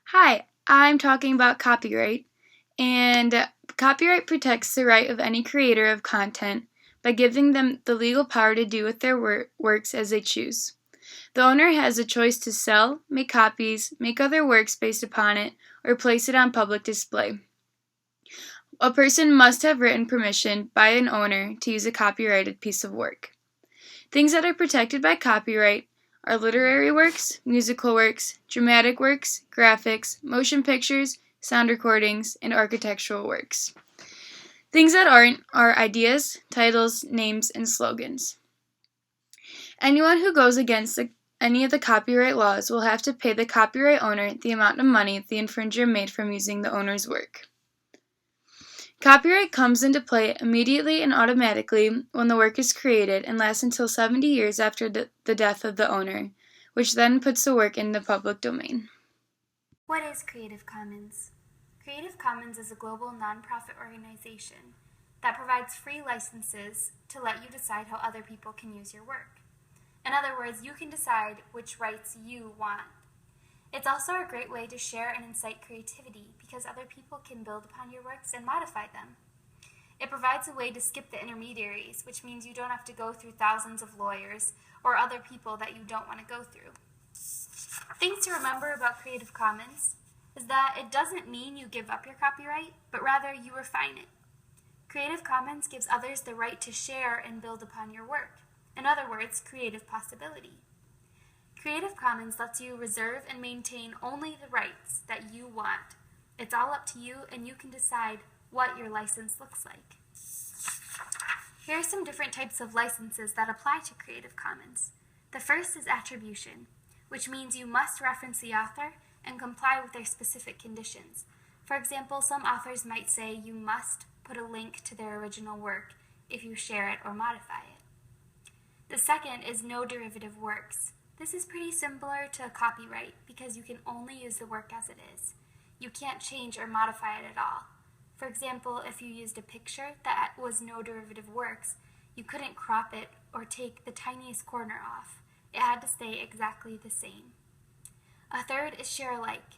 Hi, I'm talking about copyright, and copyright protects the right of any creator of content by giving them the legal power to do with their works as they choose. The owner has a choice to sell, make copies, make other works based upon it, or place it on public display. A person must have written permission by an owner to use a copyrighted piece of work. Things that are protected by copyright are literary works, musical works, dramatic works, graphics, motion pictures, sound recordings, and architectural works. Things that aren't are ideas, titles, names, and slogans. Anyone who goes against any of the copyright laws will have to pay the copyright owner the amount of money the infringer made from using the owner's work. Copyright comes into play immediately and automatically when the work is created and lasts until 70 years after the death of the owner, which then puts the work in the public domain. What is Creative Commons? Creative Commons is a global nonprofit organization that provides free licenses to let you decide how other people can use your work. In other words, you can decide which rights you want. It's also a great way to share and incite creativity because other people can build upon your works and modify them. It provides a way to skip the intermediaries, which means you don't have to go through thousands of lawyers or other people that you don't want to go through. Things to remember about Creative Commons is that it doesn't mean you give up your copyright, but rather you refine it. Creative Commons gives others the right to share and build upon your work. In other words, creative possibility. Creative Commons lets you reserve and maintain only the rights that you want. It's all up to you, and you can decide what your license looks like. Here are some different types of licenses that apply to Creative Commons. The first is attribution, which means you must reference the author and comply with their specific conditions. For example, some authors might say you must put a link to their original work if you share it or modify it. The second is no derivative works. This is pretty similar to copyright because you can only use the work as it is. You can't change or modify it at all. For example, if you used a picture that was no derivative works, you couldn't crop it or take the tiniest corner off. It had to stay exactly the same. A third is share alike.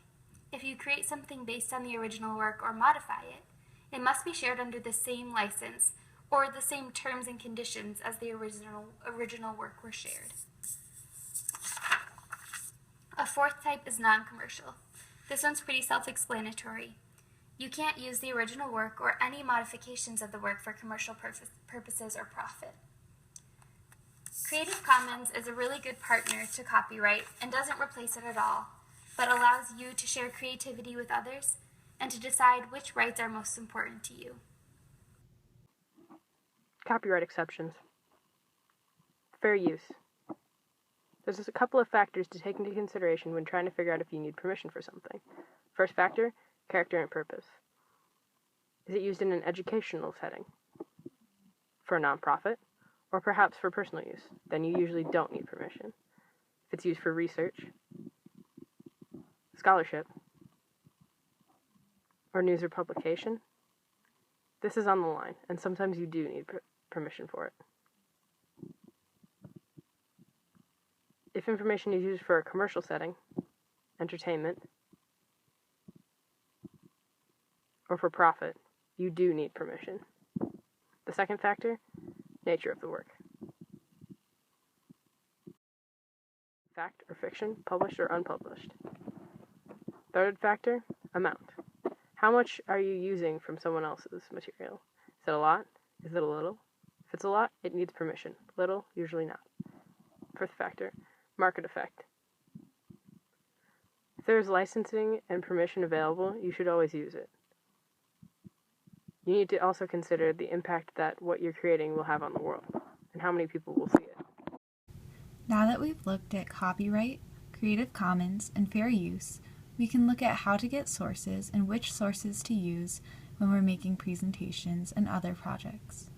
If you create something based on the original work or modify it, it must be shared under the same license or the same terms and conditions as the original work were shared. A fourth type is non-commercial. This one's pretty self-explanatory. You can't use the original work or any modifications of the work for commercial purposes or profit. Creative Commons is a really good partner to copyright and doesn't replace it at all, but allows you to share creativity with others and to decide which rights are most important to you. Copyright exceptions. Fair use. There's just a couple of factors to take into consideration when trying to figure out if you need permission for something. First factor, character and purpose. Is it used in an educational setting? For a nonprofit? Or perhaps for personal use? Then you usually don't need permission. If it's used for research, scholarship, or news or publication, this is on the line, and sometimes you do need permission for it. If information is used for a commercial setting, entertainment, or for profit, you do need permission. The second factor, nature of the work. Fact or fiction, published or unpublished. Third factor, amount. How much are you using from someone else's material? Is it a lot? Is it a little? If it's a lot, it needs permission. Little, usually not. Fourth factor, market effect. If there is licensing and permission available, you should always use it. You need to also consider the impact that what you're creating will have on the world, and how many people will see it. Now that we've looked at copyright, Creative Commons, and fair use, we can look at how to get sources and which sources to use when we're making presentations and other projects.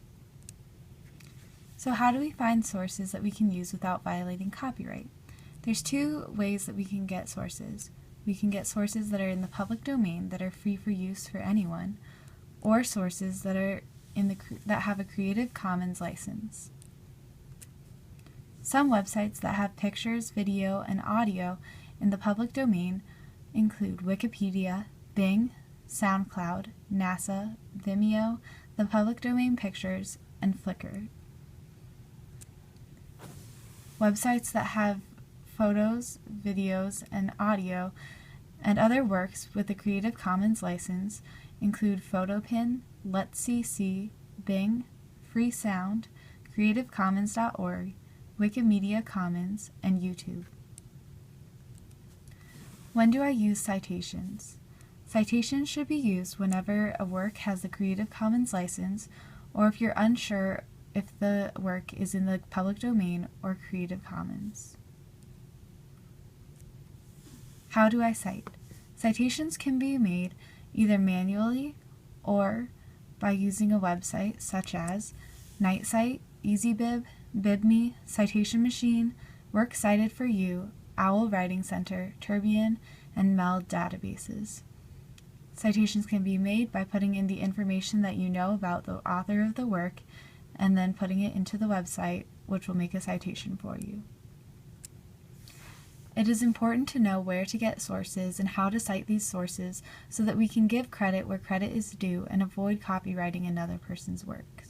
So how do we find sources that we can use without violating copyright? There's two ways that we can get sources. We can get sources that are in the public domain that are free for use for anyone, or sources that are that have a Creative Commons license. Some websites that have pictures, video, and audio in the public domain include Wikipedia, Bing, SoundCloud, NASA, Vimeo, the Public Domain Pictures, and Flickr. Websites that have photos, videos, and audio and other works with the Creative Commons license include Photopin, LetCC, Bing, Freesound, CreativeCommons.org, Wikimedia Commons, and YouTube. When do I use citations? Citations should be used whenever a work has the Creative Commons license, or if you're unsure if the work is in the public domain or Creative Commons. How do I cite? Citations can be made either manually or by using a website such as NightCite, EasyBib, BibMe, Citation Machine, Works Cited for You, OWL Writing Center, Turbian, and MELD databases. Citations can be made by putting in the information that you know about the author of the work and then putting it into the website, which will make a citation for you. It is important to know where to get sources and how to cite these sources so that we can give credit where credit is due and avoid copywriting another person's works.